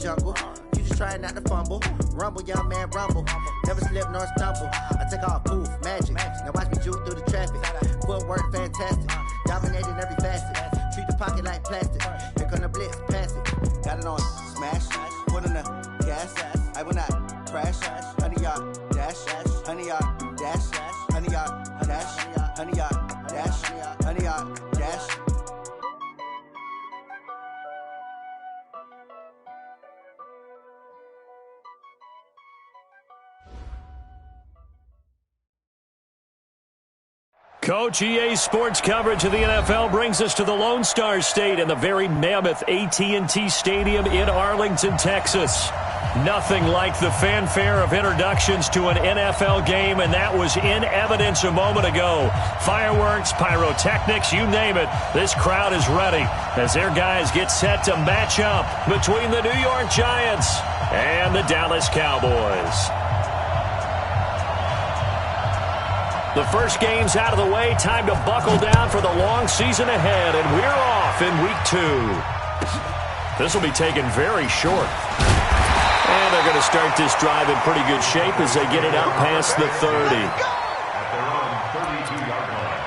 jungle. You just trying not to fumble. Rumble, young man, rumble. Never slip nor stumble. I take off, poof, magic. Now watch me juke through the traffic. Footwork, fantastic. Dominating every facet. Treat the pocket like plastic. Here come the blitz, pass it. Got it on, smash. Put on the gas. I will not crash. 100-yard dash. 100-yard dash. 100-yard dash. 100-yard dash. 100-yard dash. Coach, EA Sports coverage of the NFL brings us to the Lone Star State and the very mammoth AT&T Stadium in Arlington, Texas. Nothing like the fanfare of introductions to an NFL game, and that was in evidence a moment ago. Fireworks, pyrotechnics, you name it. This crowd is ready as their guys get set to match up between the New York Giants and the Dallas Cowboys. The first game's out of the way. Time to buckle down for the long season ahead, and we're off in Week 2. This will be taken very short. And they're going to start this drive in pretty good shape as they get it out past the 30. At their own 32-yard line.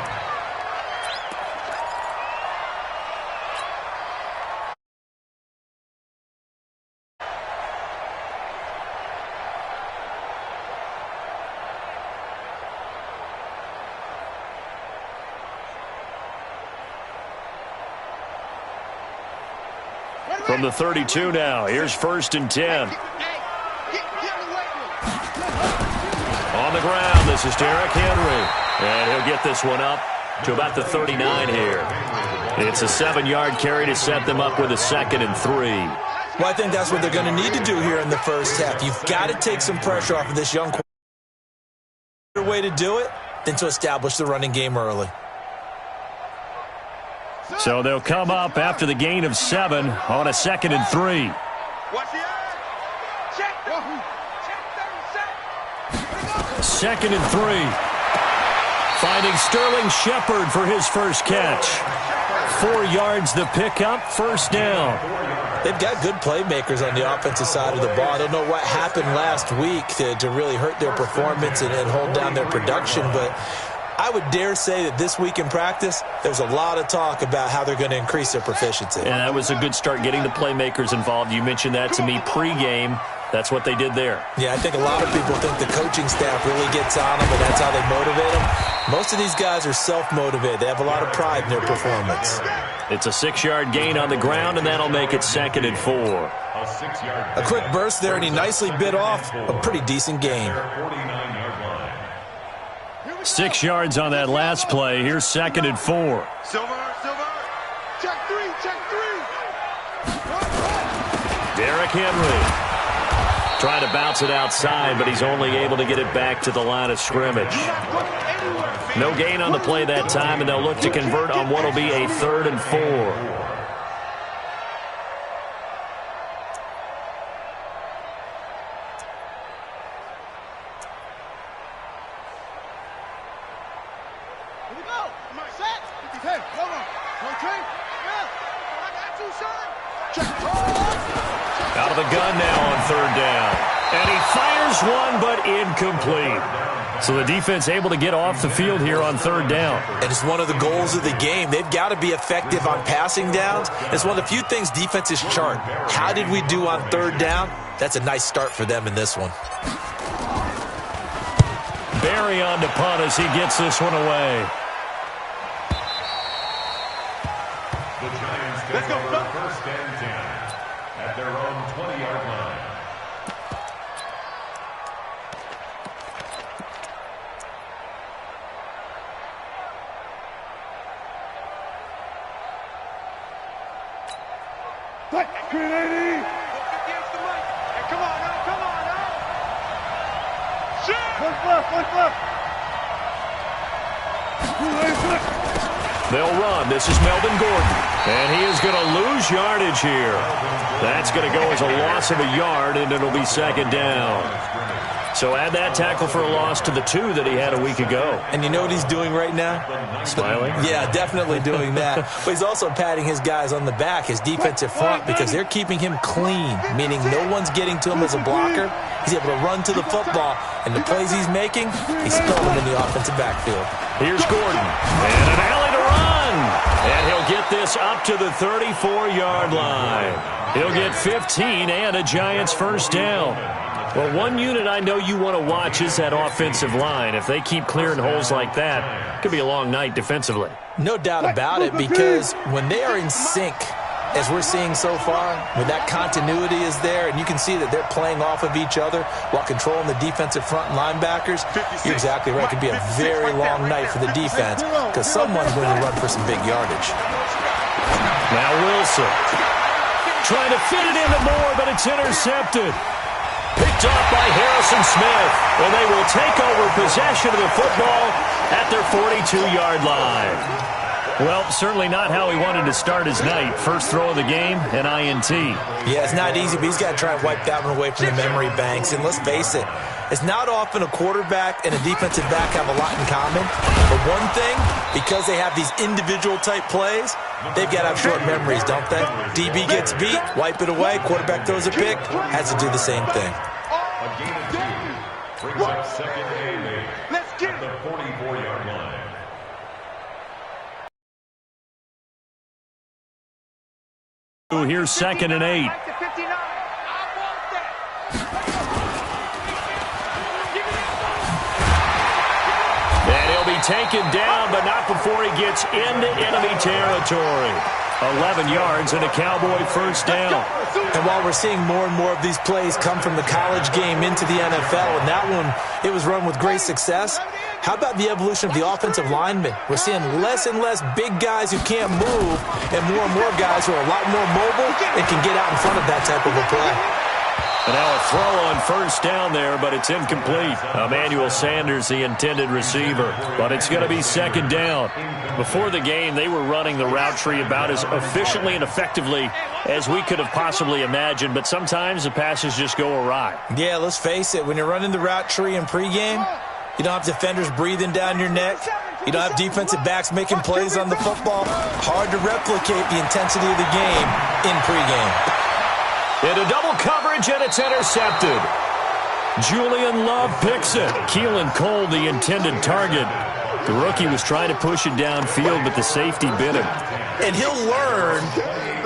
From the 32 now, here's 1st and 10. On the ground, this is Derrick Henry. And he'll get this one up to about the 39 here. It's a 7-yard carry to set them up with a 2nd and 3. Well, I think that's what they're going to need to do here in the first half. You've got to take some pressure off of this young quarterback. Better way to do it than to establish the running game early. So they'll come up after the gain of 7 on a 2nd and 3. Watch the eye. Check. Check 2nd and 3. Finding Sterling Shepard for his first catch. 4 yards the pickup, 1st down. They've got good playmakers on the offensive side of the ball. I don't know what happened last week to really hurt their performance and hold down their production, but I would dare say that this week in practice, there's a lot of talk about how they're going to increase their proficiency. And that was a good start getting the playmakers involved. You mentioned that to me pregame. That's what they did there. Yeah, I think a lot of people think the coaching staff really gets on them, and that's how they motivate them. Most of these guys are self-motivated. They have a lot of pride in their performance. It's a 6-yard gain on the ground, and that'll make it 2nd and 4. A quick burst there, and he nicely bit off a pretty decent gain. 6 yards on that last play. Here's 2nd and 4. Silver. Check 3. Derrick Henry trying to bounce it outside, but he's only able to get it back to the line of scrimmage. No gain on the play that time, and they'll look to convert on what will be a 3rd and 4. Out of the gun now on 3rd down. And he fires one, but incomplete. So the defense able to get off the field here on 3rd down. And it's one of the goals of the game. They've got to be effective on passing downs. It's one of the few things defenses chart. How did we do on 3rd down? That's a nice start for them in this one. Barry on to punt as he gets this one away. The Giants go for 1st and 10 at their own 20-yard line. Green 80. Against the mic. Hey, come on now. Shit. Look left. They'll run. This is Melvin Gordon. And he is going to lose yardage here. That's going to go as a loss of a yard, and it'll be 2nd down. So add that tackle for a loss to the 2 that he had a week ago. And you know what he's doing right now? Smiling? Yeah, definitely doing that. But he's also patting his guys on the back, his defensive front, because they're keeping him clean, meaning no one's getting to him as a blocker. He's able to run to the football, and the plays he's making, he's spelling them in the offensive backfield. Here's Gordon, and an alley to run. And he'll get this up to the 34-yard line. He'll get 15 and a Giants first down. Well, one unit I know you want to watch is that offensive line. If they keep clearing holes like that, it could be a long night defensively. No doubt about it, because when they are in sync, as we're seeing so far, when that continuity is there, and you can see that they're playing off of each other while controlling the defensive front linebackers, you're exactly right. It could be a very long night for the defense because someone's going to run for some big yardage. Now Wilson trying to fit it into Moore, but it's intercepted. Picked off by Harrison Smith, and they will take over possession of the football at their 42-yard line. Well, certainly not how he wanted to start his night. First throw of the game, an INT. Yeah, it's not easy, but he's got to try and wipe that one away from the memory banks. And let's face it, it's not often a quarterback and a defensive back have a lot in common. But one thing, because they have these individual type plays, they've got to have short memories, don't they? DB gets beat, wipe it away, quarterback throws a pick, has to do the same thing. A gain of 2 brings up second and 8 at the 44-yard line. Here's second and 8. And he'll be taken down, but not before he gets into enemy territory. 11 yards and a Cowboy first down. And while we're seeing more and more of these plays come from the college game into the NFL, and that one, it was run with great success, how about the evolution of the offensive linemen? We're seeing less and less big guys who can't move and more guys who are a lot more mobile and can get out in front of that type of a play. And now a throw on first down there, but it's incomplete. Emmanuel Sanders, the intended receiver. But it's going to be second down. Before the game, they were running the route tree about as efficiently and effectively as we could have possibly imagined. But sometimes the passes just go awry. Yeah, let's face it. When you're running the route tree in pregame, you don't have defenders breathing down your neck. You don't have defensive backs making plays on the football. Hard to replicate the intensity of the game in pregame. Into double coverage, and it's intercepted. Julian Love picks it. Keelan Cole, the intended target. The rookie was trying to push it downfield, but the safety bit him. And he'll learn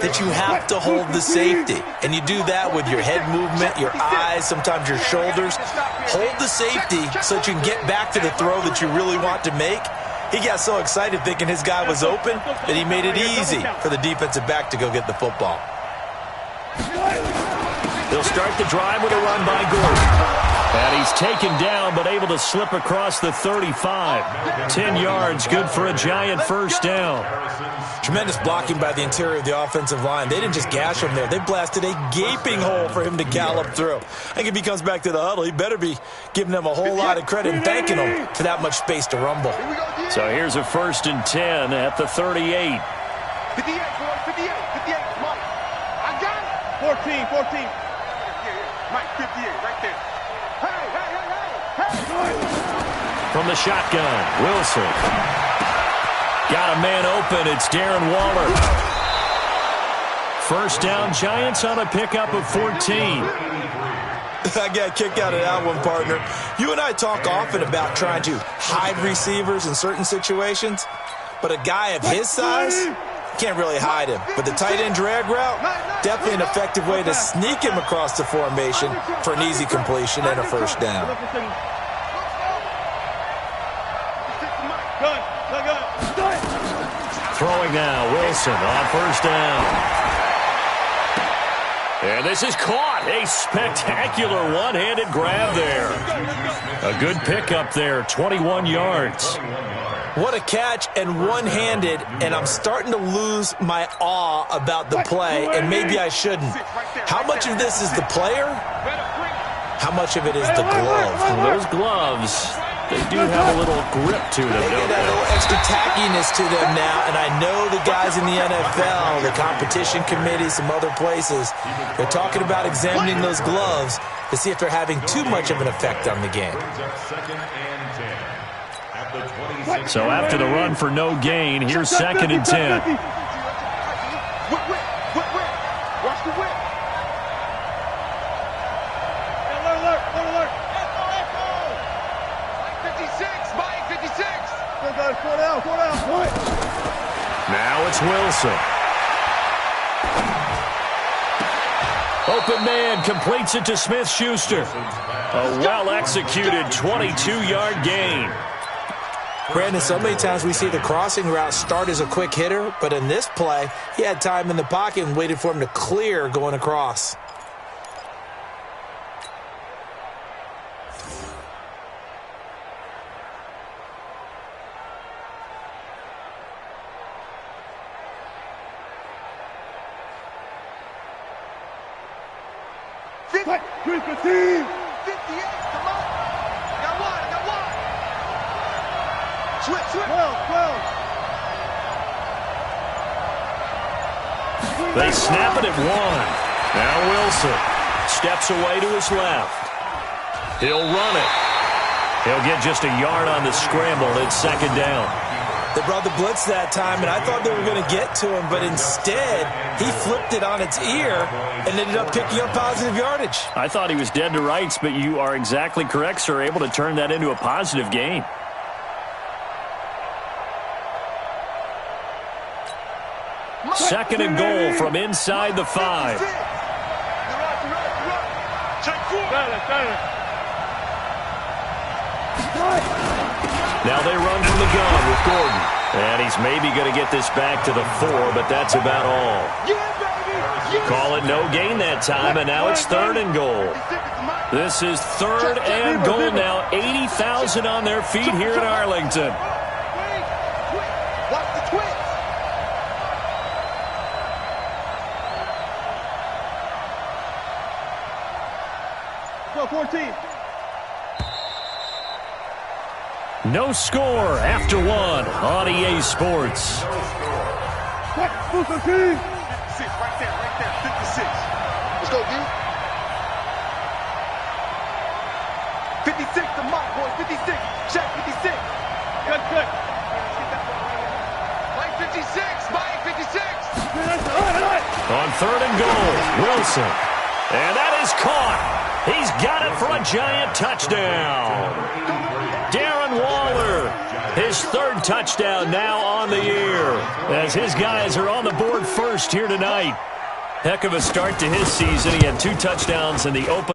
that you have to hold the safety. And you do that with your head movement, your eyes, sometimes your shoulders. Hold the safety so that you can get back to the throw that you really want to make. He got so excited thinking his guy was open that he made it easy for the defensive back to go get the football. They'll start the drive with a run by Gordon. And he's taken down, but able to slip across the 35. 10 yards, good for a Giant first down. Tremendous blocking by the interior of the offensive line. They didn't just gash him there. They blasted a gaping hole for him to gallop through. I think if he comes back to the huddle, he better be giving them a whole lot of credit and thanking them for that much space to rumble. So here's a 1st and 10 at the 38. 58, boy, 58, Mike. I got it. 14. Mike, 58, right there. From the shotgun, Wilson. Got a man open. It's Darren Waller. First down, Giants on a pickup of 14. I got a kick out of that one, partner. You and I talk often about trying to hide receivers in certain situations, but a guy of his size can't really hide him. But the tight end drag route, definitely an effective way to sneak him across the formation for an easy completion and a first down. Throwing now, Wilson on first down. And this is caught. A spectacular one-handed grab there. A good pickup there, 21 yards. What a catch, and one-handed, and I'm starting to lose my awe about the play, and maybe I shouldn't. How much of this is the player? How much of it is the glove? And those gloves, they do have a little grip to them, They don't get a they? little extra tackiness to them now, and I know the guys in the NFL, the competition committee, some other places, they're talking about examining those gloves. to see if they're having too much of an effect on the game. So after the run for no gain, here's 2nd and 10. Watch the whip. Alert. 56, Mike, 56. Four down. Now it's Wilson. Open man completes it to Smith-Schuster. A well-executed 22-yard gain. Brandon, so many times we see the crossing route start as a quick hitter, but in this play, he had time in the pocket and waited for him to clear going across. They snap it at 1. Now Wilson steps away to his left. He'll run it. He'll get just a yard on the scramble. It's 2nd down. They brought the blitz that time, and I thought they were going to get to him, but instead he flipped it on its ear and ended up picking up positive yardage. I thought he was dead to rights, but you are exactly correct, sir, able to turn that into a positive gain. Second and goal from inside the 5. Now they run from the gun with Gordon. And he's maybe going to get this back to the 4, but that's about all. Call it no gain that time, and now it's 3rd and goal. This is 3rd and goal now. 80,000 on their feet here in Arlington. Watch the twist. Go 14. No score after 1 on EA Sports. 56, right there, 56. Let's go, dude. 56 to Mike, boys, 56. Check 56. Good. Mike 56, Mike 56. On 3rd and goal, Wilson. And that is caught. He's got it for a giant touchdown. Darren Waller, his 3rd touchdown now on the year, as his guys are on the board first here tonight. Heck of a start to his season. He had 2 touchdowns in the open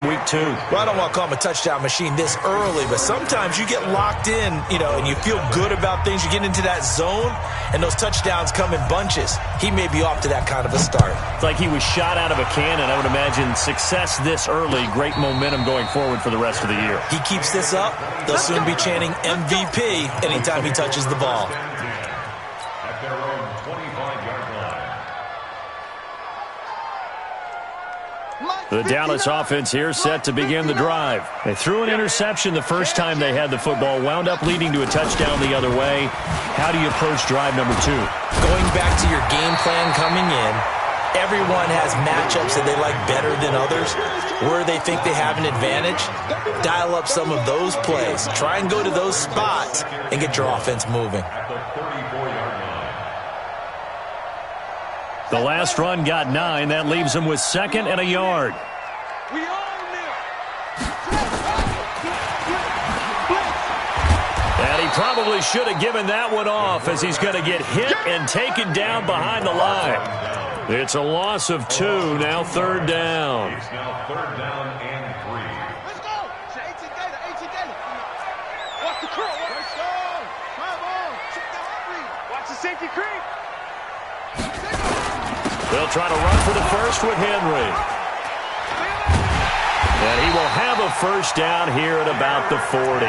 week 2. Well, I don't want to call him a touchdown machine this early, but sometimes you get locked in, and you feel good about things. You get into that zone, and those touchdowns come in bunches. He may be off to that kind of a start. It's like he was shot out of a cannon. I would imagine success this early, great momentum going forward for the rest of the year. He keeps this up, they'll soon be chanting MVP anytime he touches the ball. At their own 25-yard line. The Dallas offense here set to begin the drive. They threw an interception the first time they had the football, wound up leading to a touchdown the other way. How do you approach drive number 2? Going back to your game plan coming in, everyone has matchups that they like better than others, where they think they have an advantage. Dial up some of those plays. Try and go to those spots and get your offense moving. At the 34-yard line. The last run got 9. That leaves them with 2nd and a yard. We own them. And he probably should have given that one off, as he's going to get hit and taken down behind the line. It's a loss of 2, now 3rd down. It's now 3rd down and 3. Let's go. 18 Gator. Watch the curl. Let's go. Come on. Watch the safety creep. They'll try to run for the first with Henry. And he will have a first down here at about the 40.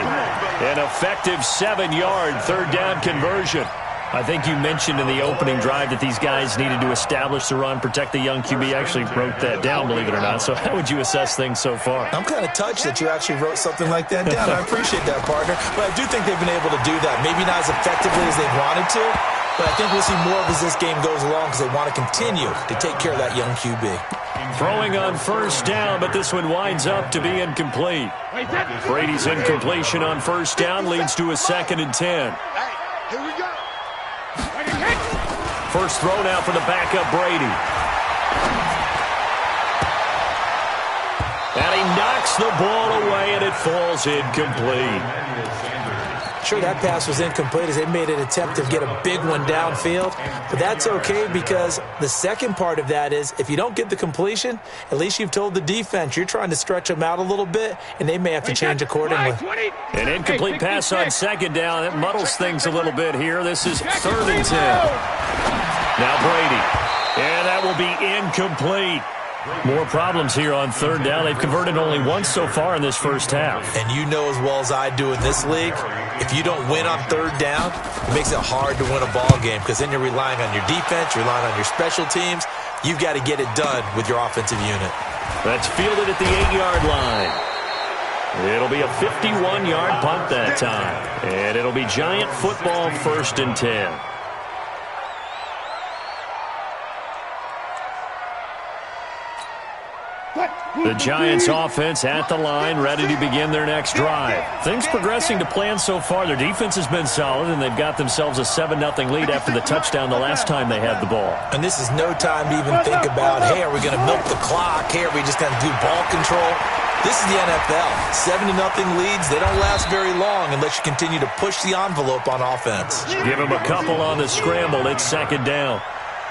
An effective 7-yard 3rd down conversion. I think you mentioned in the opening drive that these guys needed to establish the run, protect the young QB. I actually wrote that down, believe it or not. So how would you assess things so far? I'm kind of touched that you actually wrote something like that down. I appreciate that, partner. But I do think they've been able to do that. Maybe not as effectively as they wanted to, but I think we'll see more of as this game goes along, because they want to continue to take care of that young QB. Throwing on first down, but this one winds up to be incomplete. Brady's incompletion on first down leads to a 2nd and 10. Here we go. First throw now for the backup Brady. And he knocks the ball away, and it falls incomplete. Sure, that pass was incomplete as they made an attempt to get a big one downfield. But that's okay because the second part of that is if you don't get the completion, at least you've told the defense you're trying to stretch them out a little bit, and they may have to change accordingly. An incomplete pass on 2nd down. It muddles things a little bit here. This is 3rd and 10. Now Brady. And that will be incomplete. More problems here on 3rd down. They've converted only once so far in this first half. And you know as well as I do in this league, if you don't win on 3rd down, it makes it hard to win a ball game because then you're relying on your defense, you're relying on your special teams. You've got to get it done with your offensive unit. That's fielded at the 8-yard line. It'll be a 51-yard punt that time. And it'll be Giant football 1st and 10. The Giants offense at the line, ready to begin their next drive. Things progressing to plan so far. Their defense has been solid, and they've got themselves a 7-0 lead after the touchdown the last time they had the ball. And this is no time to even think about, hey, are we going to milk the clock? Hey, are we just going to do ball control? This is the NFL. 7-0 leads, they don't last very long unless you continue to push the envelope on offense. Give him a couple on the scramble. It's 2nd down.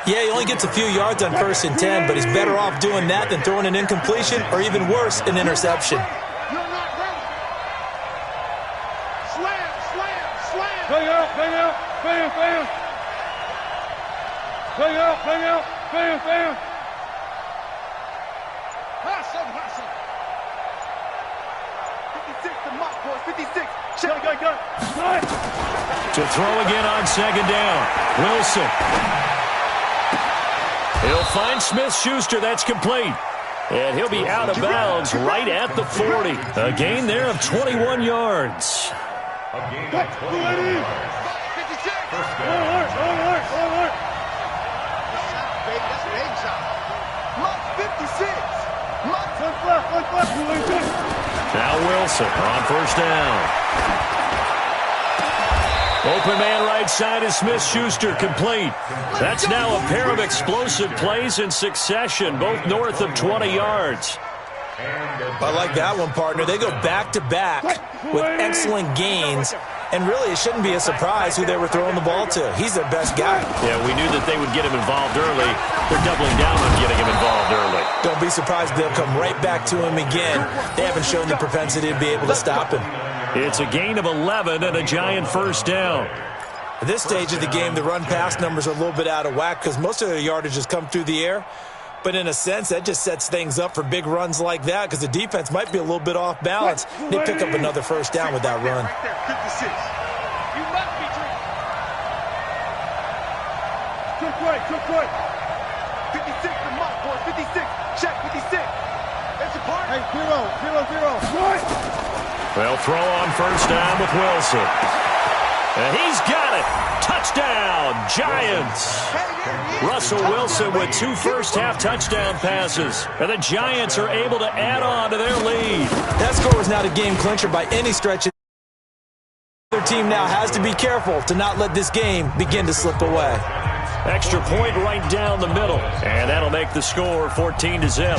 Yeah, he only gets a few yards on 1st and 10, but he's better off doing that than throwing an incompletion or even worse, an interception. You're not ready. Slam, slam, slam. Bang out, bang out, bam, bam. Bang out, bang out, bam, bam. Hustle, hustle. 56, the mock boys, 56. Check, go. To throw again on 2nd down. Wilson. He'll find Smith-Schuster. That's complete. And he'll be out of bounds right at the 40. A gain there of 21 yards. A gain of 21 yards. 56. First down. Alert. That's a big shot. Mock 56. Mock. Now Wilson on first down. Open man right side is Smith-Schuster, complete. That's now a pair of explosive plays in succession, both north of 20 yards. I like that one, partner. They go back-to-back with excellent gains, and really it shouldn't be a surprise who they were throwing the ball to. He's their best guy. Yeah, we knew that they would get him involved early. They're doubling down on getting him involved early. Don't be surprised they'll come right back to him again. They haven't shown the propensity to be able to stop him. It's a gain of 11 and a Giant first down. At this stage of the game, the run-pass numbers are a little bit out of whack because most of their yardage has come through the air. But in a sense, that just sets things up for big runs like that because the defense might be a little bit off balance. They pick up another first down with that run. Right there, 56. You must be drinking. Quick way. 56, the mock boy, 56. Check, 56. It's a part. Hey, 0. Right. They'll throw on first down with Wilson. And he's got it. Touchdown, Giants. Russell Wilson with 2 first-half touchdown passes. And the Giants are able to add on to their lead. That score is not a game clincher by any stretch. Their team now has to be careful to not let this game begin to slip away. Extra point right down the middle. And that'll make the score 14-0.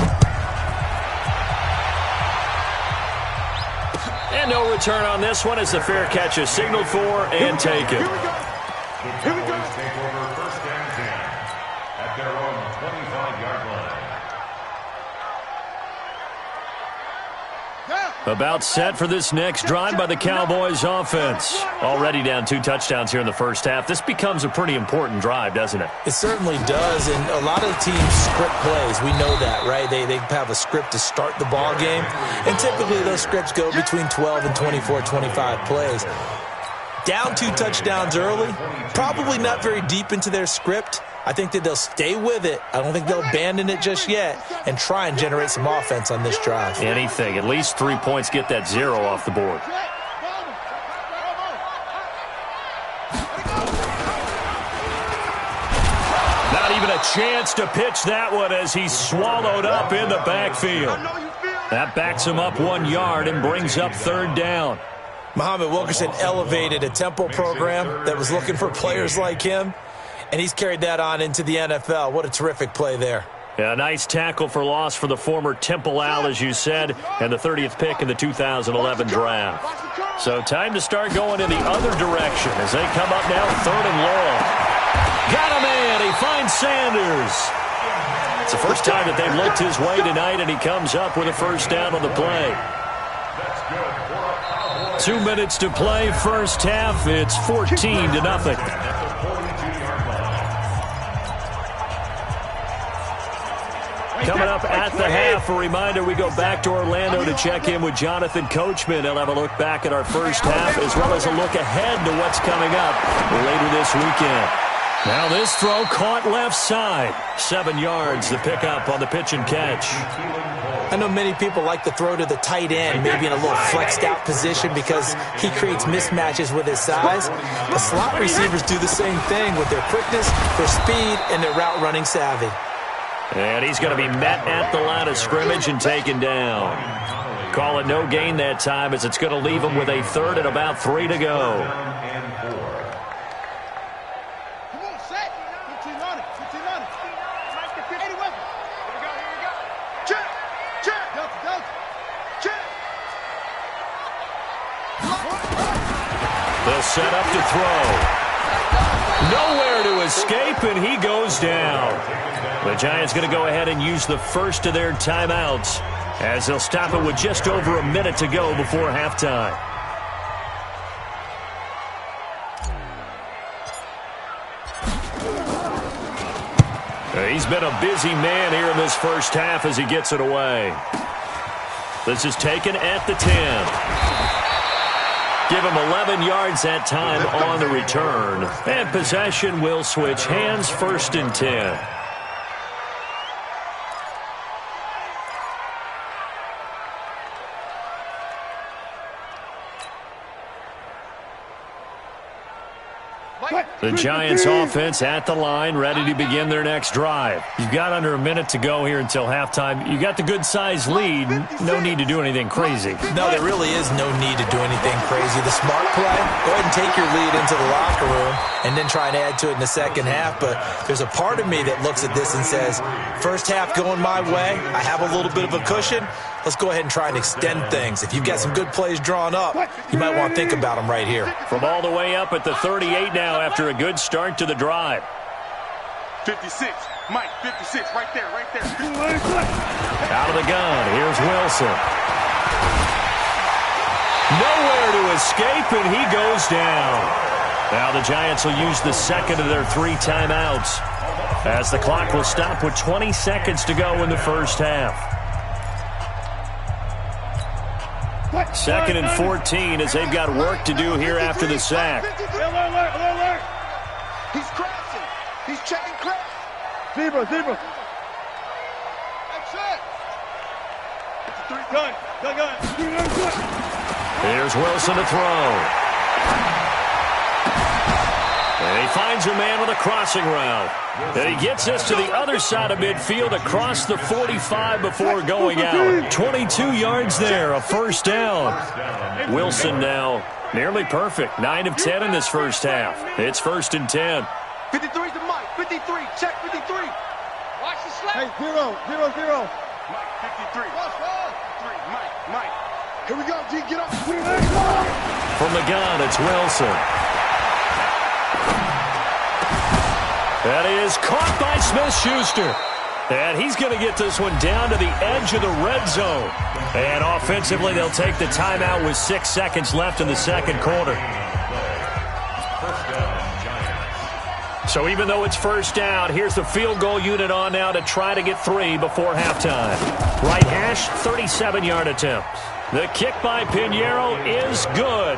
And no return on this one as the fair catch is signaled for and taken. The Cowboys take over first and 10 at their own 25-yard line. About set for this next drive by the Cowboys offense. Already down 2 touchdowns here in the first half. This becomes a pretty important drive, doesn't it? It certainly does, and a lot of teams script plays. We know that, right? They have a script to start the ball game, and typically those scripts go between 12 and 24, 25 plays. Down 2 touchdowns early, probably not very deep into their script. I think that they'll stay with it. I don't think they'll abandon it just yet and try and generate some offense on this drive. Anything. At least 3 points, get that 0 off the board. Not even a chance to pitch that one as he's swallowed up in the backfield. That backs him up 1 yard and brings up third down. Muhammad Wilkerson elevated a tempo program that was looking for players like him, and he's carried that on into the NFL. What a terrific play there. Yeah, nice tackle for loss for the former Temple Owl, as you said, and the 30th pick in the 2011 draft. So time to start going in the other direction as they come up now, third and long. Got a man. He finds Sanders. It's the first time that they've looked his way tonight, and he comes up with a first down on the play. 2 minutes to play, first half. It's 14-0. Coming up at the half, a reminder, we go back to Orlando to check in with Jonathan Coachman. He'll have a look back at our first half as well as a look ahead to what's coming up later this weekend. Now this throw caught left side. 7 yards, the pickup on the pitch and catch. I know many people like to throw to the tight end, maybe in a little flexed out position because he creates mismatches with his size. The slot receivers do the same thing with their quickness, their speed, and their route running savvy. And he's going to be met at the line of scrimmage and taken down. Call it no gain that time as it's going to leave him with a third and about 3 to go. The setup to throw. Nowhere to escape, and he goes down. The Giants going to go ahead and use the first of their timeouts as they'll stop it with just over a minute to go before halftime. He's been a busy man here in this first half as he gets it away. This is taken at the 10. Give him 11 yards that time on the return. And possession will switch hands, first and 10. The Giants offense at the line, ready to begin their next drive. You've got under a minute to go here until halftime. You got the good-sized lead. No need to do anything crazy. No, there really is no need to do anything crazy. The smart play, go ahead and take your lead into the locker room and then try and add to it in the second half. But there's a part of me that looks at this and says, first half going my way, I have a little bit of a cushion. Let's go ahead and try and extend things. If you've got some good plays drawn up, you might want to think about them right here. From all the way up at the 38 now after a good start to the drive. 56, Mike, 56, right there, right there. Out of the gun, here's Wilson. Nowhere to escape, and he goes down. Now the Giants will use the second of their 3 timeouts as the clock will stop with 20 seconds to go in the first half. 2nd and 14 as they've got work to do here after the sack. Alert. He's crashing. He's checking crash. Zebra. That's it. Gun. Here's Wilson to throw. And he finds a man with a crossing route. And he gets us to the other side of midfield across the 45 before going out. 22 yards there, a first down. Wilson now nearly perfect. 9 of 10 in this first half. It's 1st and 10. 53 to Mike. 53. Check 53. Watch the slap. Hey, 0. Mike, 53. 3. Mike. Here we go, G. Get up. From the gun, it's Wilson. That is caught by Smith-Schuster. And he's going to get this one down to the edge of the red zone. And offensively, they'll take the timeout with 6 seconds left in the second quarter. So even though it's first down, here's the field goal unit on now to try to get 3 before halftime. Right hash, 37-yard attempt. The kick by Pinheiro is good.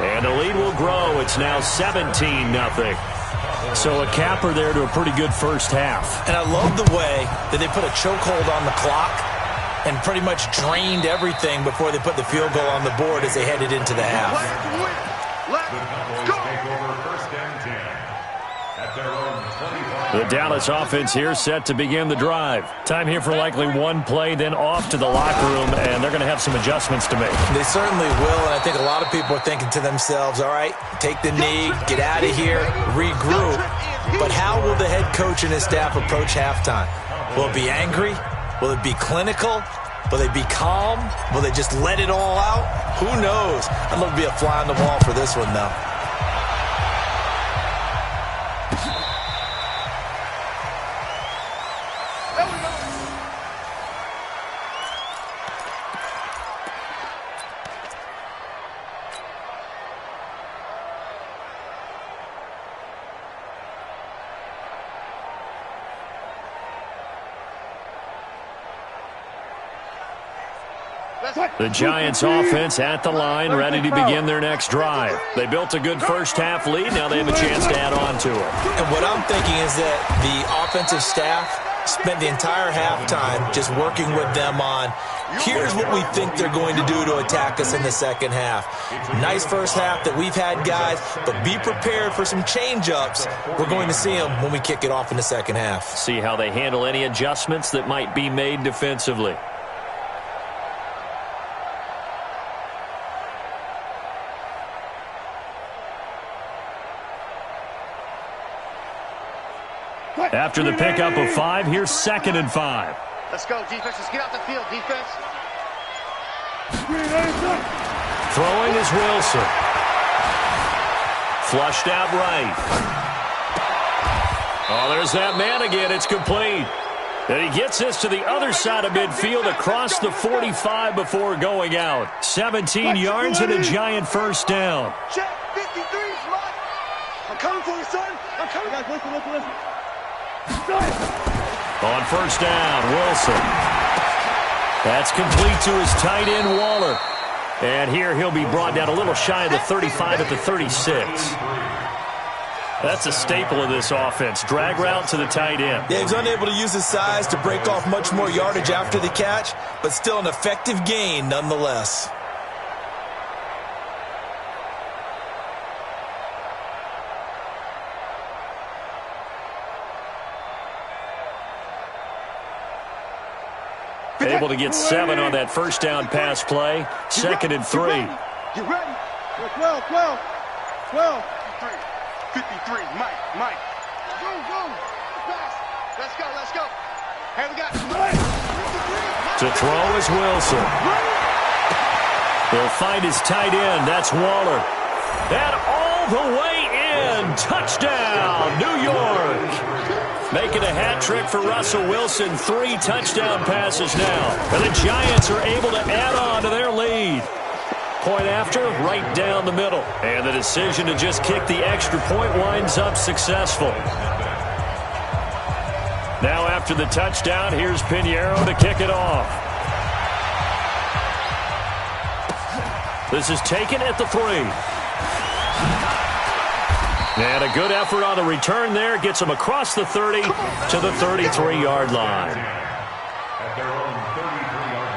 And the lead will grow. It's now 17-0. So a capper there to a pretty good first half. And I love the way that they put a chokehold on the clock and pretty much drained everything before they put the field goal on the board as they headed into the half. Let's go. Take over 1st and 10 at their own 25. The Dallas offense here set to begin the drive. Time here for likely one play, then off to the locker room, and they're going to have some adjustments to make. They certainly will, and I think a lot of people are thinking to themselves, all right, take the knee, get out of here, regroup. But how will the head coach and his staff approach halftime? Will it be angry? Will it be clinical? Will they be calm? Will they just let it all out? Who knows? I'd love to be a fly on the wall for this one, though. The Giants offense at the line, ready to begin their next drive. They built a good first-half lead. Now they have a chance to add on to it. And what I'm thinking is that the offensive staff spent the entire halftime just working with them on, here's what we think they're going to do to attack us in the second half. Nice first half that we've had, guys, but be prepared for some change-ups. We're going to see them when we kick it off in the second half. See how they handle any adjustments that might be made defensively. After the pickup of 5, here's 2nd and 5. Let's go, defense. Let's get out the field, defense. Throwing is Wilson. Flushed out right. Oh, there's that man again. It's complete. And he gets this to the other side of midfield across the 45 before going out. 17 yards and a Giant first down. Check, 53's locked. I'm coming for you, son. I'm coming. Guys, listen. On first down, Wilson. That's complete to his tight end, Waller. And here he'll be brought down a little shy of the 35 at the 36. That's a staple of this offense. Drag route to the tight end. Yeah, he was unable to use his size to break off much more yardage after the catch, but still an effective gain nonetheless. Able to get 7 on that first down pass play. 2nd and 3. You ready? 12. 53. Mike. Go. Pass. Let's go. Hey, we got To throw is Wilson. He'll find his tight end. That's Waller. And all the way in. Touchdown, New York. Making a hat trick for Russell Wilson. 3 touchdown passes now. And the Giants are able to add on to their lead. Point after, right down the middle. And the decision to just kick the extra point winds up successful. Now after the touchdown, here's Pinheiro to kick it off. This is taken at the 3. And a good effort on the return there. Gets him across the 30 to the 33-yard line. At their own 33-yard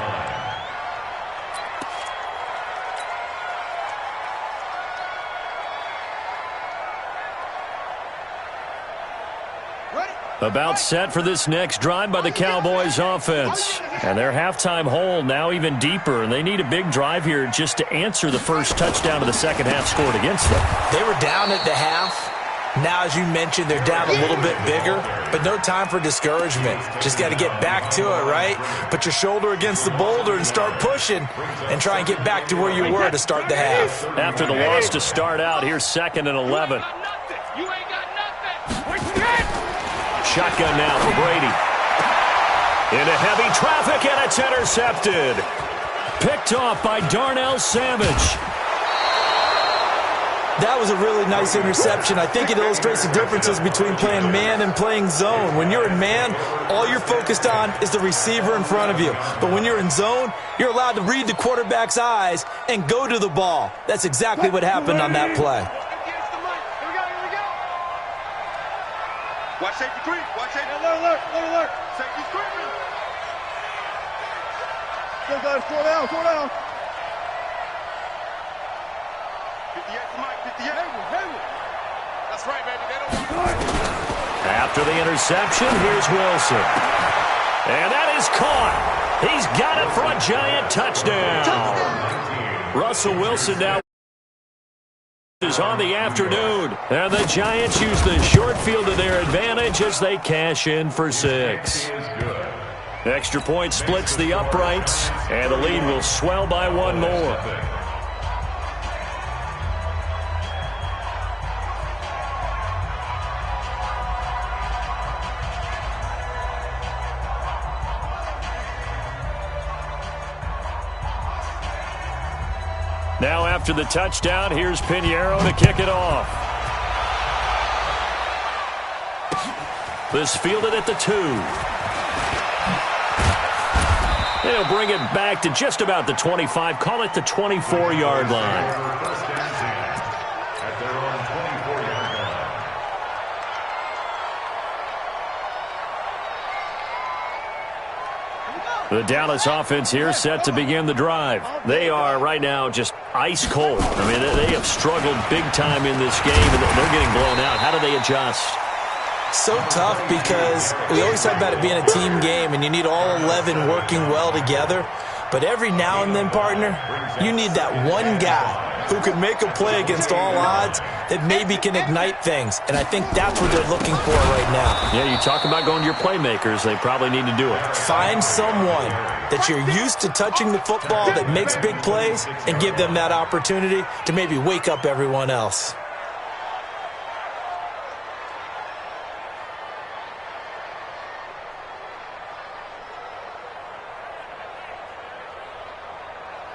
line. About set for this next drive by the Cowboys offense. And their halftime hole now even deeper. And they need a big drive here just to answer the first touchdown of the second half scored against them. They were down at the half. Now, as you mentioned, they're down a little bit bigger, but no time for discouragement. Just got to get back to it, right? Put your shoulder against the boulder and start pushing and try and get back to where you were to start the half. After the loss to start out, here's 2nd and 11. You ain't got nothing. Shotgun now for Brady. Into heavy traffic, and it's intercepted. Picked off by Darnell Savage. That was a really nice interception. I think it illustrates the differences between playing man and playing zone. When you're in man, all you're focused on is the receiver in front of you. But when you're in zone, you're allowed to read the quarterback's eyes and go to the ball. That's exactly what happened on that play. Here we go. Watch safety creep. Alert. Safety creeping. Go, guys. Slow down. 58 to Mike. 58. Hayward. That's right, baby. They don't want After the interception, here's Wilson. And that is caught. He's got it for a giant touchdown. Russell Wilson now is on the afternoon. And the Giants use the short field to their advantage as they cash in for 6. Extra point splits the uprights, and the lead will swell by 1 more. Now after the touchdown, here's Pinheiro to kick it off. This fielded at the 2. They'll bring it back to just about the 25. Call it the 24-yard line. At their own 24-yard line. The Dallas offense here set to begin the drive. They are right now just ice cold. I mean, they have struggled big time in this game, and they're getting blown out. How do they adjust? So tough because we always talk about it being a team game, and you need all 11 working well together. But every now and then, partner, you need that one guy who can make a play against all odds that maybe can ignite things. And I think that's what they're looking for right now. Yeah, you talk about going to your playmakers. They probably need to do it. Find someone that you're used to touching the football that makes big plays and give them that opportunity to maybe wake up everyone else.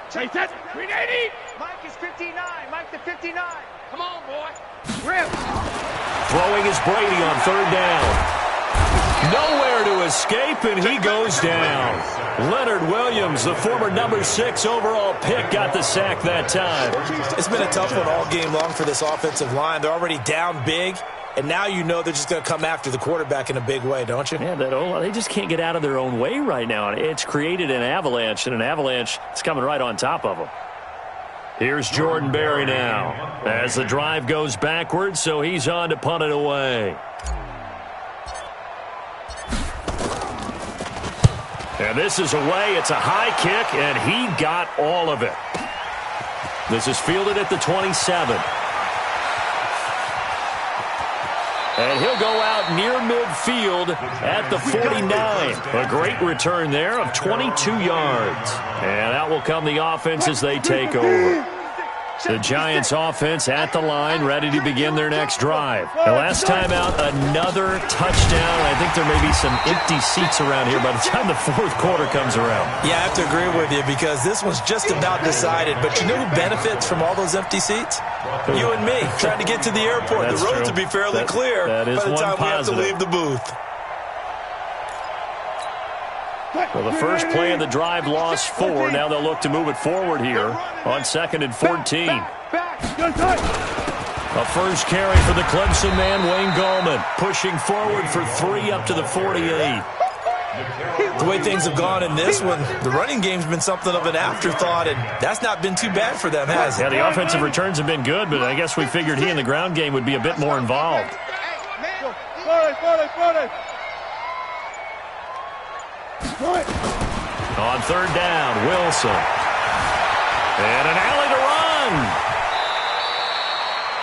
Chase it. 380. Mike is 59. Mike to 59. Come on, boy. Rip. Throwing is Brady on 3rd down. Nowhere to escape, and he goes down. Leonard Williams, the former number 6 overall pick, got the sack that time. It's been a tough one all game long for this offensive line. They're already down big, and now you know they're just going to come after the quarterback in a big way, don't you? Yeah, they just can't get out of their own way right now. It's created an avalanche, and an avalanche is coming right on top of them. Here's Jordan Berry now as the drive goes backwards, so he's on to punt it away. And this is away. It's a high kick, and he got all of it. This is fielded at the 27. And he'll go out near midfield at the 49. A great return there of 22 yards. And out will come the offense as they take over. The Giants offense at the line, ready to begin their next drive. The last time out, another touchdown. I think there may be some empty seats around here by the time the 4th quarter comes around. Yeah, I have to agree with you because this one's just about decided. But you know who benefits from all those empty seats? You and me, trying to get to the airport. That's the roads true. will be fairly clear that is by the time one we have to positive. leave the booth. Well, the first play of the drive lost 4. Now they'll look to move it forward here on 2nd and 14. A first carry for the Clemson man, Wayne Gallman, pushing forward for 3 up to the 48. The way things have gone in this one, the running game's been something of an afterthought, and that's not been too bad for them, has it? Yeah, the offensive returns have been good, but I guess we figured he in the ground game would be a bit more involved. On 3rd down, Wilson. And an alley to run.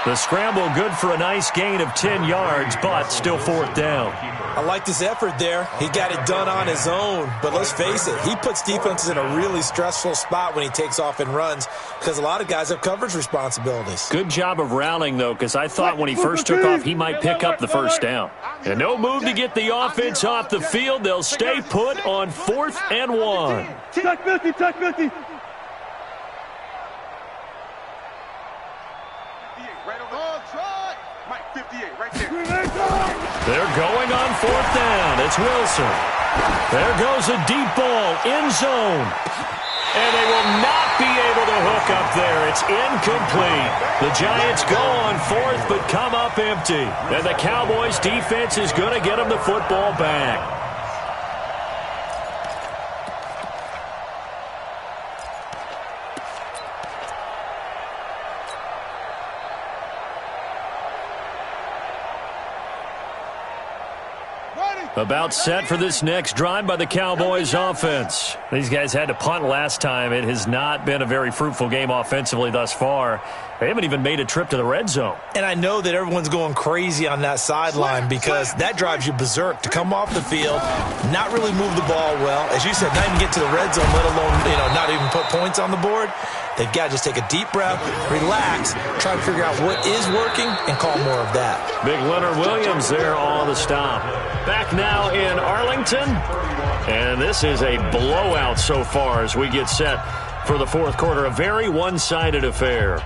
The scramble good for a nice gain of 10 yards, but still 4th down. I like his effort there. He got it done on his own. But let's face it, he puts defenses in a really stressful spot when he takes off and runs because a lot of guys have coverage responsibilities. Good job of rallying, though, because I thought when he first took off, he might pick up the first down. And no move to get the offense off the field. They'll stay put on 4th and 1. Tuck 50, tuck 50. Mike, 58, right there. They're going on 4th down. It's Wilson. There goes a deep ball, end zone. And they will not be able to hook up there. It's incomplete. The Giants go on 4th but come up empty. And the Cowboys defense is going to get them the football back. About set for this next drive by the Cowboys offense. These guys had to punt last time. It has not been a very fruitful game offensively thus far. They haven't even made a trip to the red zone. And I know that everyone's going crazy on that sideline because that drives you berserk to come off the field, not really move the ball well. As you said, not even get to the red zone, let alone, not even put points on the board. They've got to just take a deep breath, relax, try to figure out what is working, and call more of that. Big Leonard Williams there on the stop. Back now in Arlington. And this is a blowout so far as we get set for the fourth quarter. A very one-sided affair.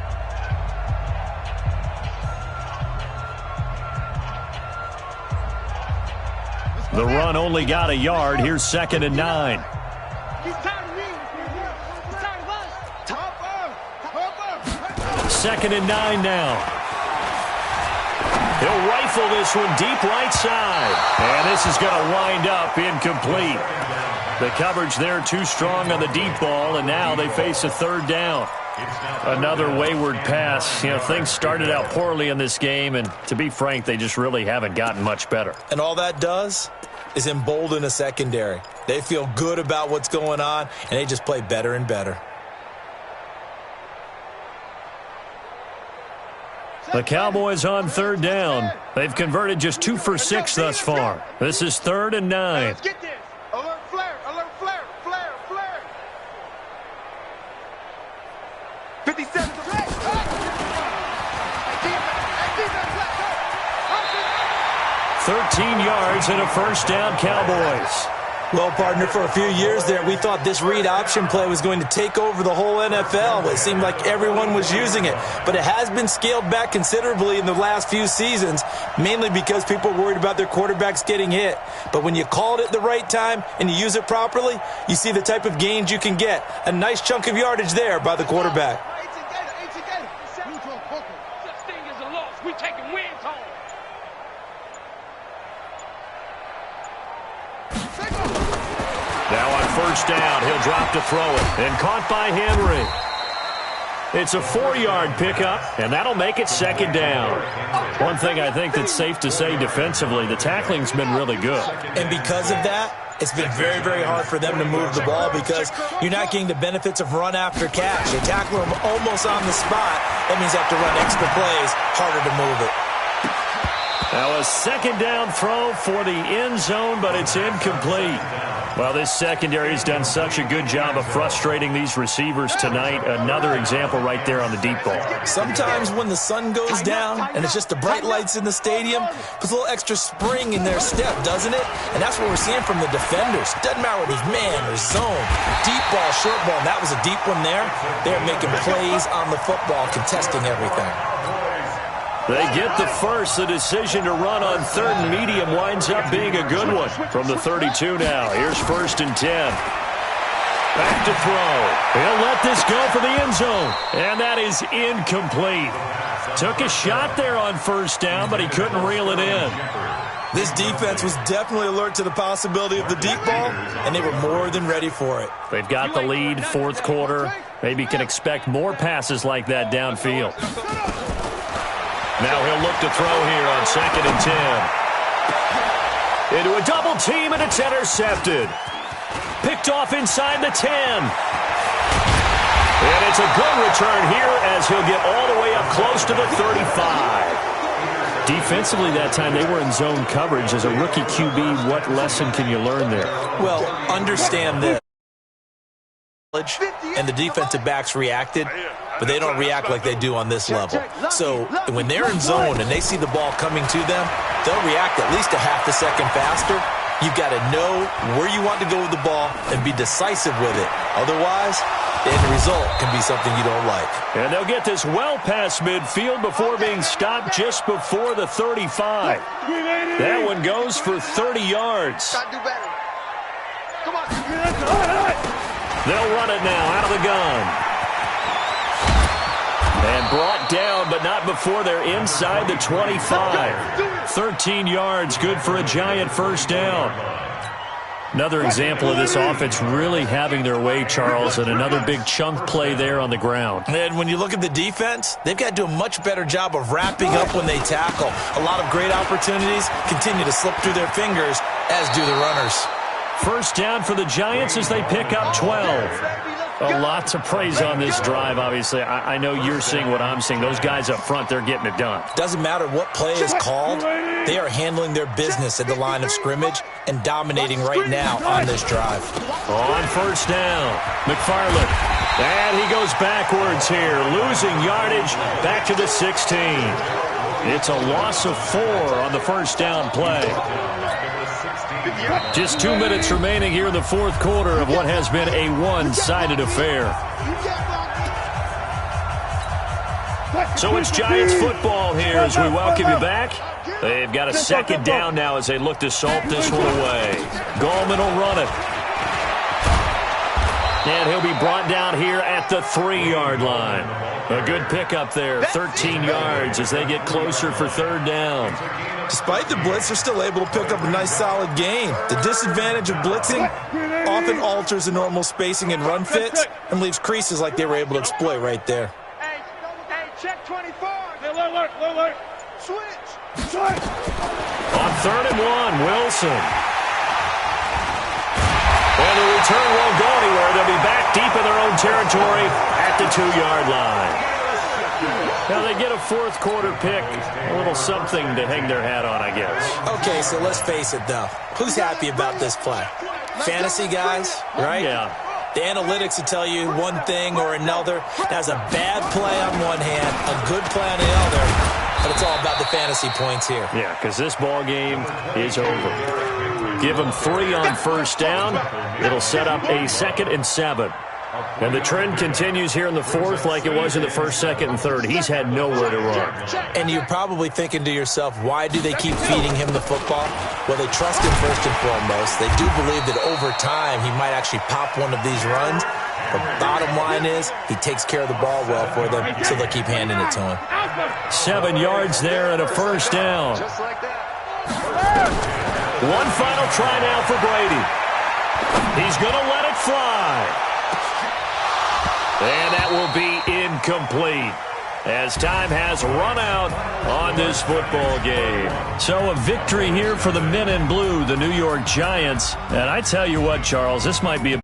The run only got a yard. Here's 2nd and 9. He's tired of me. He's tired of us. 2nd and 9 now. He'll rifle this one deep right side. And this is going to wind up incomplete. The coverage there too strong on the deep ball, and now they face a 3rd down. Another wayward pass. Things started out poorly in this game, and to be frank, they just really haven't gotten much better. And all that does is embolden a secondary. They feel good about what's going on, and they just play better and better. The Cowboys on 3rd down. They've converted just 2 for 6 thus far. This is 3rd and 9. Let's get this. Alert flare, alert flare, flare, flare. 57. 13 yards and a 1st down, Cowboys. Well, partner, for a few years there, we thought this read option play was going to take over the whole NFL. It seemed like everyone was using it, but it has been scaled back considerably in the last few seasons, mainly because people are worried about their quarterbacks getting hit. But when you call it at the right time and you use it properly, you see the type of gains you can get. A nice chunk of yardage there by the quarterback. Such thing as a loss. We taking wins home. Now on 1st down, he'll drop to throw it. And caught by Henry. It's a 4-yard pickup, and that'll make it 2nd down. One thing I think that's safe to say defensively, the tackling's been really good. And because of that, it's been very, very hard for them to move the ball because you're not getting the benefits of run after catch. They tackle them almost on the spot. That means they have to run extra plays, harder to move it. Now a 2nd down throw for the end zone, but it's incomplete. Well, this secondary has done such a good job of frustrating these receivers tonight. Another example right there on the deep ball. Sometimes when the sun goes down and it's just the bright lights in the stadium, puts a little extra spring in their step, doesn't it? And that's what we're seeing from the defenders. Doesn't matter whether it's man or zone, deep ball, short ball, and that was a deep one there. They're making plays on the football, contesting everything. They get the first. The decision to run on 3rd and medium winds up being a good one. From the 32 now. Here's 1st and 10. Back to throw. He'll let this go for the end zone. And that is incomplete. Took a shot there on 1st down, but he couldn't reel it in. This defense was definitely alert to the possibility of the deep ball, and they were more than ready for it. They've got the lead, 4th quarter. Maybe can expect more passes like that downfield. Now he'll look to throw here on 2nd and 10. Into a double team, and it's intercepted. Picked off inside the 10. And it's a good return here as he'll get all the way up close to the 35. Defensively that time, they were in zone coverage. As a rookie QB, what lesson can you learn there? Well, understand this. And the defensive backs reacted, but they don't react like they do on this level. So when they're in zone and they see the ball coming to them, they'll react at least a half a second faster. You've got to know where you want to go with the ball and be decisive with it. Otherwise, the end result can be something you don't like. And they'll get this well past midfield before being stopped just before the 35. That one goes for 30 yards. Come on. They'll run it now out of the gun. And brought down, but not before they're inside the 25. 13 yards, good for a giant 1st down. Another example of this offense really having their way, Charles, and another big chunk play there on the ground. And when you look at the defense, they've got to do a much better job of wrapping up when they tackle. A lot of great opportunities continue to slip through their fingers as do the runners. First down for the Giants as they pick up 12. A lot to praise on this drive, obviously. I know you're seeing what I'm seeing. Those guys up front, they're getting it done. Doesn't matter what play is called. They are handling their business at the line of scrimmage and dominating right now on this drive. On first down, McFarland. And he goes backwards here, losing yardage back to the 16. It's a loss of 4 on the first down play. Just 2 minutes remaining here in the fourth quarter of what has been a one-sided affair. So it's Giants football here as we welcome you back. They've got a second down now as they look to salt this one away. Gallman will run it. And he'll be brought down here at the 3-yard line. A good pickup there, 13 yards as they get closer for third down. Despite the blitz, they're still able to pick up a nice solid gain. The disadvantage of blitzing often alters the normal spacing and run fits and leaves creases like they were able to exploit right there. Hey, check 24. Alert. Switch. On 3rd and 1, Wilson. And the return won't go anywhere. They'll be back deep in their own territory at the 2-yard line. Now they get a fourth quarter pick, a little something to hang their hat on, I guess. Okay, so let's face it, though. Who's happy about this play? Fantasy guys, right? Yeah. The analytics will tell you one thing or another. That's a bad play on one hand, a good play on the other, but it's all about the fantasy points here. Yeah, because this ball game is over. Give them 3 on first down. It'll set up a 2nd and 7. And the trend continues here in the fourth like it was in the first, second, and third. He's had nowhere to run. And you're probably thinking to yourself, why do they keep feeding him the football? Well, they trust him first and foremost. They do believe that over time he might actually pop one of these runs. The bottom line is he takes care of the ball well for them, so they'll keep handing it to him. 7 yards there and a first down. One final try now for Brady. He's going to let it fly. And that will be incomplete as time has run out on this football game. So a victory here for the men in blue, the New York Giants. And I tell you what, Charles, this might be a